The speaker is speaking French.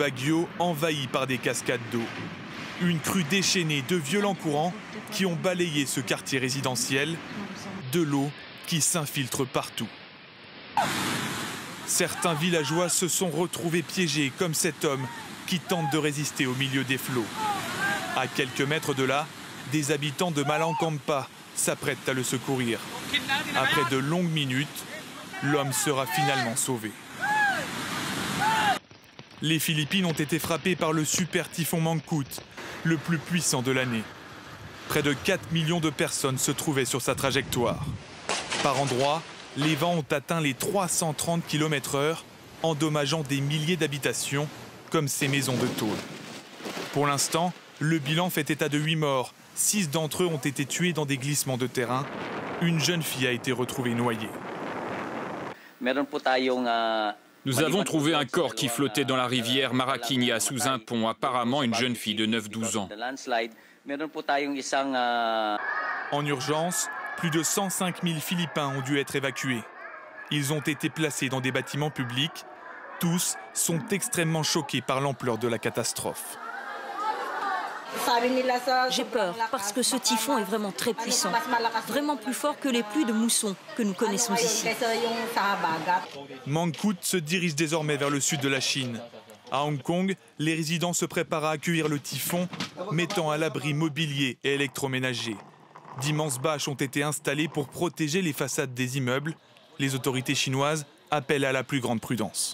Baguio envahi par des cascades d'eau. Une crue déchaînée de violents courants qui ont balayé ce quartier résidentiel, de l'eau qui s'infiltre partout. Certains villageois se sont retrouvés piégés comme cet homme qui tente de résister au milieu des flots. À quelques mètres de là, des habitants de Malancampa s'apprêtent à le secourir. Après de longues minutes, l'homme sera finalement sauvé. Les Philippines ont été frappées par le super typhon Mangkhut, le plus puissant de l'année. Près de 4 millions de personnes se trouvaient sur sa trajectoire. Par endroits, les vents ont atteint les 330 km/h, endommageant des milliers d'habitations, comme ces maisons de tôle. Pour l'instant, le bilan fait état de 8 morts. 6 d'entre eux ont été tués dans des glissements de terrain. Une jeune fille a été retrouvée noyée. Nous avons trouvé un corps qui flottait dans la rivière Maraquinia sous un pont, apparemment une jeune fille de 9-12 ans. En urgence, plus de 105 000 Philippins ont dû être évacués. Ils ont été placés dans des bâtiments publics. Tous sont extrêmement choqués par l'ampleur de la catastrophe. J'ai peur parce que ce typhon est vraiment très puissant, vraiment plus fort que les pluies de mousson que nous connaissons ici. Mangkhut se dirige désormais vers le sud de la Chine. À Hong Kong, les résidents se préparent à accueillir le typhon, mettant à l'abri mobilier et électroménager. D'immenses bâches ont été installées pour protéger les façades des immeubles. Les autorités chinoises appellent à la plus grande prudence.